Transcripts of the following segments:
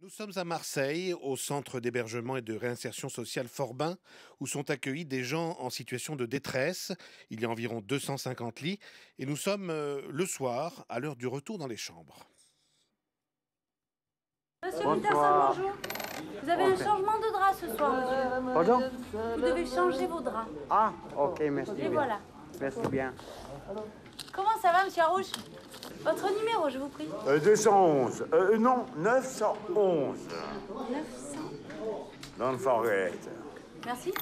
Nous sommes à Marseille, au centre d'hébergement et de réinsertion sociale Forbin, où sont accueillis des gens en situation de détresse. Il y a environ 250 lits et nous sommes le soir, à l'heure du retour dans les chambres. Monsieur Peterson, Bonsoir. bonjour. Vous avez un changement de drap ce soir, monsieur. Pardon? Vous devez changer vos draps. Ah, ok, merci Et bien. voilà. Merci bien. Comment ça va, monsieur Arouche? Votre numéro, je vous prie. 211. Non, 911. 900. Dans le forêt. Merci.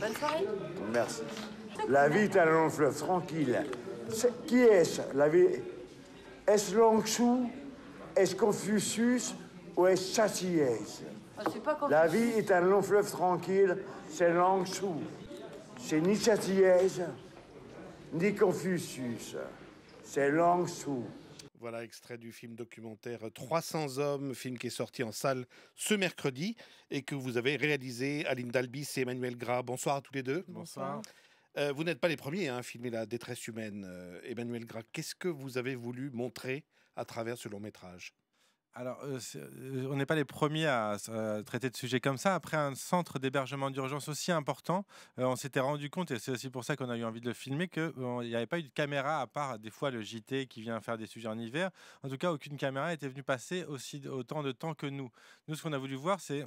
Bonne soirée. Merci. La vie est un long fleuve tranquille. Qui est-ce? La vie. Est-ce Langshu? Est-ce Confucius? Ou est-ce Chassiès? Je suis pas La confuse. vie est un long fleuve tranquille. C'est Langshu. C'est ni Chassiès, ni Confucius. C'est Langshu. Voilà, extrait du film documentaire 300 hommes, film qui est sorti en salle ce mercredi et que vous avez réalisé, Aline Dalbis et Emmanuel Gras. Bonsoir à tous les deux. Bonsoir. Vous n'êtes pas les premiers à filmer la détresse humaine. Emmanuel Gras, qu'est-ce que vous avez voulu montrer à travers ce long métrage? Alors, on n'est pas les premiers à traiter de sujets comme ça. Après un centre d'hébergement d'urgence aussi important, on s'était rendu compte, et c'est aussi pour ça qu'on a eu envie de le filmer, qu'il n'y avait pas eu de caméra, à part des fois le JT qui vient faire des sujets en hiver. En tout cas, aucune caméra était venue passer autant de temps que nous. Nous, ce qu'on a voulu voir, c'est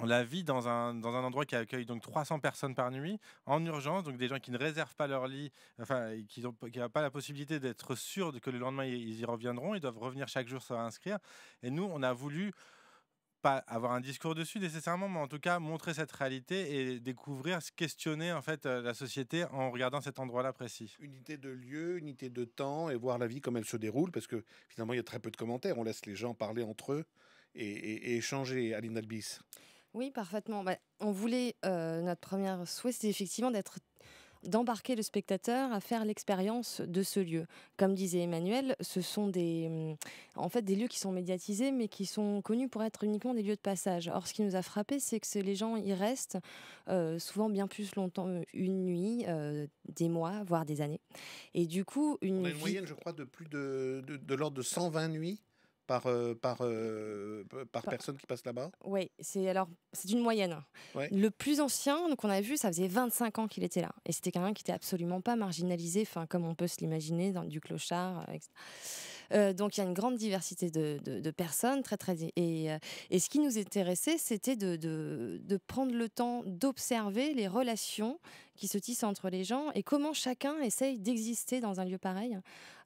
la vie dans un endroit qui accueille donc 300 personnes par nuit, en urgence, donc des gens qui ne réservent pas leur lit, enfin, et qui n'ont pas la possibilité d'être sûrs que le lendemain, ils y reviendront, ils doivent revenir chaque jour se réinscrire. Et nous, on a voulu pas avoir un discours dessus nécessairement, mais en tout cas montrer cette réalité et découvrir, se questionner en fait la société en regardant cet endroit-là précis. Unité de lieu, unité de temps et voir la vie comme elle se déroule, parce que finalement il y a très peu de commentaires, on laisse les gens parler entre eux et échanger, Aline Dalbis. Oui, parfaitement. On voulait, notre premier souhait, c'était effectivement d'embarquer le spectateur à faire l'expérience de ce lieu. Comme disait Emmanuel, ce sont en fait des lieux qui sont médiatisés, mais qui sont connus pour être uniquement des lieux de passage. Or, ce qui nous a frappé, c'est que les gens y restent souvent bien plus longtemps, une nuit, des mois, voire des années. Et du coup, On a une moyenne, je crois, de plus de l'ordre de 120 nuits par personne qui passe là-bas. Oui, c'est une moyenne. Ouais. Le plus ancien, donc on a vu, ça faisait 25 ans qu'il était là. Et c'était quelqu'un qui était absolument pas marginalisé, comme on peut se l'imaginer, dans du clochard, etc. Donc il y a une grande diversité de personnes, et ce qui nous intéressait, c'était de prendre le temps d'observer les relations qui se tissent entre les gens et comment chacun essaye d'exister dans un lieu pareil,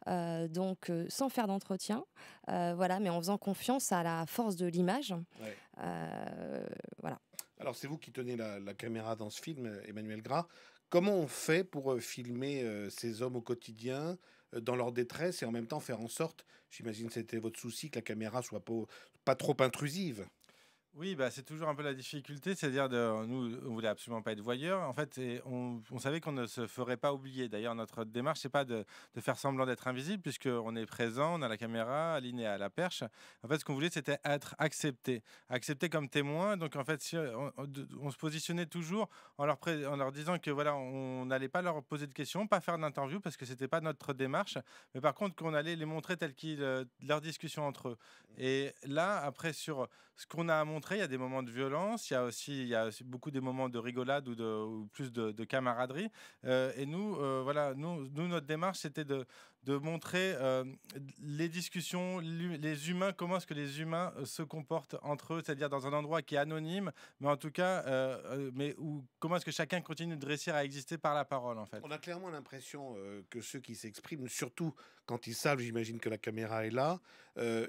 sans faire d'entretien, voilà, mais en faisant confiance à la force de l'image. Ouais. Voilà. Alors c'est vous qui tenez la caméra dans ce film, Emmanuel Gras. Comment on fait pour filmer ces hommes au quotidien, dans leur détresse, et en même temps faire en sorte, j'imagine que c'était votre souci, que la caméra soit pas trop intrusive? Oui, bah, c'est toujours un peu la difficulté, c'est-à-dire nous, on voulait absolument pas être voyeurs, en fait, et on savait qu'on ne se ferait pas oublier. D'ailleurs, notre démarche, c'est pas de faire semblant d'être invisible, puisqu'on est présent, on a la caméra, Aline est à la perche. En fait, ce qu'on voulait, c'était être accepté comme témoin. Donc, en fait, si on se positionnait toujours en leur disant que voilà, on n'allait pas leur poser de questions, pas faire d'interview, parce que c'était pas notre démarche, mais par contre, qu'on allait les montrer telles leur discussion entre eux. Et là, après, sur ce qu'on a à montrer, il y a des moments de violence, il y a aussi beaucoup des moments de rigolade ou plus de camaraderie. Et nous, voilà, notre démarche, c'était de montrer les discussions, les humains, comment est-ce que les humains se comportent entre eux, c'est-à-dire dans un endroit qui est anonyme, mais en tout cas, comment est-ce que chacun continue de réussir à exister par la parole, en fait. On a clairement l'impression que ceux qui s'expriment, surtout quand ils savent, j'imagine que la caméra est là,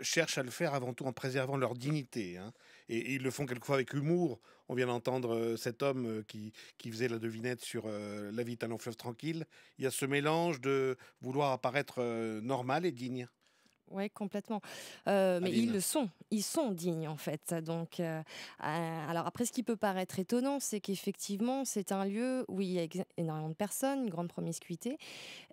cherchent à le faire avant tout en préservant leur dignité, hein. Et ils le font quelquefois avec humour. On vient d'entendre cet homme qui faisait la devinette sur La vie est un long fleuve tranquille. Il y a ce mélange de vouloir apparaître normal et digne. Oui, complètement. Mais Aline. ils sont dignes en fait. Donc, alors après, ce qui peut paraître étonnant, c'est qu'effectivement, c'est un lieu où il y a énormément de personnes, une grande promiscuité,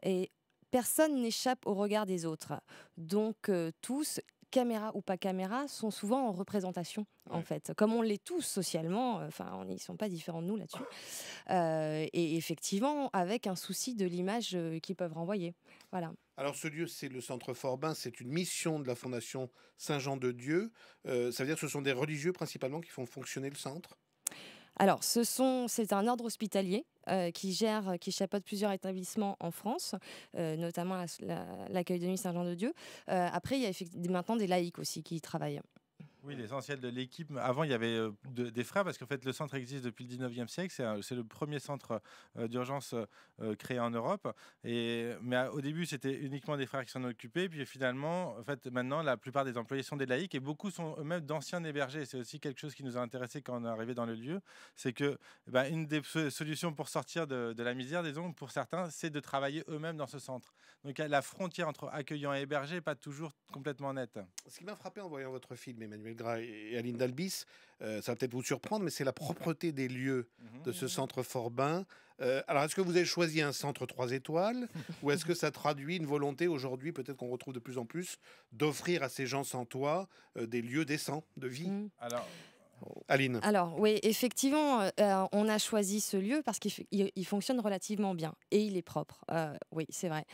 et personne n'échappe au regard des autres. Donc, tous, caméra ou pas caméra, sont souvent en représentation, en Ouais. fait. Comme on l'est tous socialement, ils ne sont pas différents de nous là-dessus. Et effectivement, avec un souci de l'image qu'ils peuvent renvoyer. Voilà. Alors ce lieu, c'est le Centre Forbin, c'est une mission de la Fondation Saint-Jean-de-Dieu. Ça veut dire que ce sont des religieux principalement qui font fonctionner le centre? Alors, c'est un ordre hospitalier qui chapeaute plusieurs établissements en France, notamment l'accueil de nuit Saint-Jean-de-Dieu. Après, il y a maintenant des laïcs aussi qui y travaillent. Oui, l'essentiel de l'équipe. Avant, il y avait des frères, parce qu'en fait, le centre existe depuis le 19e siècle. C'est le premier centre d'urgence créé en Europe. Mais au début, c'était uniquement des frères qui s'en occupaient. Puis finalement, en fait, maintenant, la plupart des employés sont des laïcs et beaucoup sont eux-mêmes d'anciens hébergés. C'est aussi quelque chose qui nous a intéressés quand on est arrivé dans le lieu. C'est que une des solutions pour sortir de la misère, disons, pour certains, c'est de travailler eux-mêmes dans ce centre. Donc la frontière entre accueillant et hébergé n'est pas toujours complètement nette. Ce qui m'a frappé en voyant votre film, Emmanuel Gras et Aline Dalbis, ça va peut-être vous surprendre, mais c'est la propreté des lieux de ce centre Forbin. Alors, est-ce que vous avez choisi un centre 3 étoiles ou est-ce que ça traduit une volonté aujourd'hui, peut-être qu'on retrouve de plus en plus, d'offrir à ces gens sans toit des lieux décents de vie? Aline. Alors oui, effectivement, on a choisi ce lieu parce qu'il fonctionne relativement bien et il est propre. Oui, c'est vrai.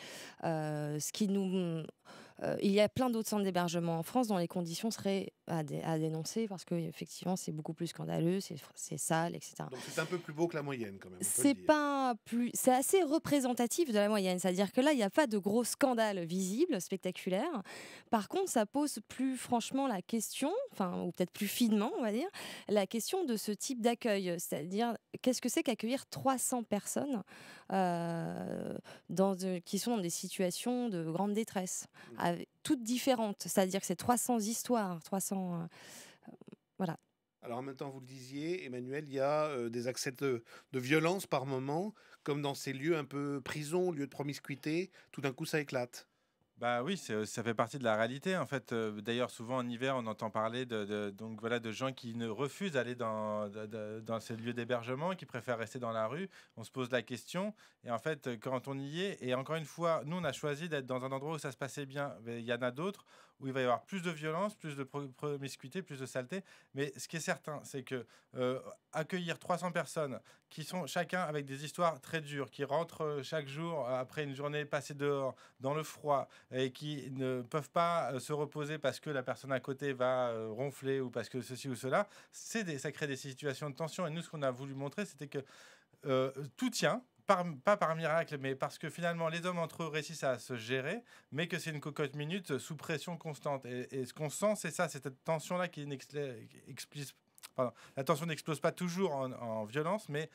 Il y a plein d'autres centres d'hébergement en France dont les conditions seraient à dénoncer parce que effectivement c'est beaucoup plus scandaleux, c'est sale, etc. Donc c'est un peu plus beau que la moyenne quand même. C'est assez représentatif de la moyenne, c'est-à-dire que là il n'y a pas de gros scandales visibles, spectaculaires. Par contre, ça pose plus franchement la question, ou peut-être plus finement, on va dire, la question de ce type d'accueil, c'est-à-dire qu'est-ce que c'est qu'accueillir 300 personnes qui sont dans des situations de grande détresse, toutes différentes, c'est-à-dire que c'est 300 histoires, 300... voilà. Alors en même temps, vous le disiez, Emmanuel, il y a des accès de violence par moment, comme dans ces lieux un peu prison, lieux de promiscuité, tout d'un coup ça éclate. Bah oui, ça fait partie de la réalité en fait. D'ailleurs, souvent en hiver, on entend parler de gens qui ne refusent d'aller dans ces lieux d'hébergement, qui préfèrent rester dans la rue. On se pose la question et en fait, quand on y est, et encore une fois, nous on a choisi d'être dans un endroit où ça se passait bien. Mais il y en a d'autres où il va y avoir plus de violence, plus de promiscuité, plus de saleté. Mais ce qui est certain, c'est que accueillir 300 personnes qui sont chacun avec des histoires très dures, qui rentrent chaque jour après une journée passée dehors, dans le froid, et qui ne peuvent pas se reposer parce que la personne à côté va ronfler ou parce que ceci ou cela, ça crée des situations de tension. Et nous, ce qu'on a voulu montrer, c'était que tout tient. Pas par miracle, mais parce que finalement les hommes entre eux réussissent à se gérer, mais que c'est une cocotte minute sous pression constante. Et ce qu'on sent, c'est ça, c'est cette tension-là qui la tension n'explose pas toujours en violence, mais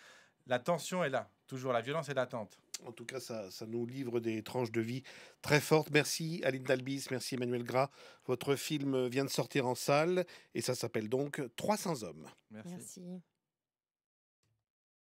la tension est là, toujours, la violence est latente. En tout cas, ça nous livre des tranches de vie très fortes. Merci Aline Dalbis, merci Emmanuel Gras. Votre film vient de sortir en salle et ça s'appelle donc 300 hommes. Merci.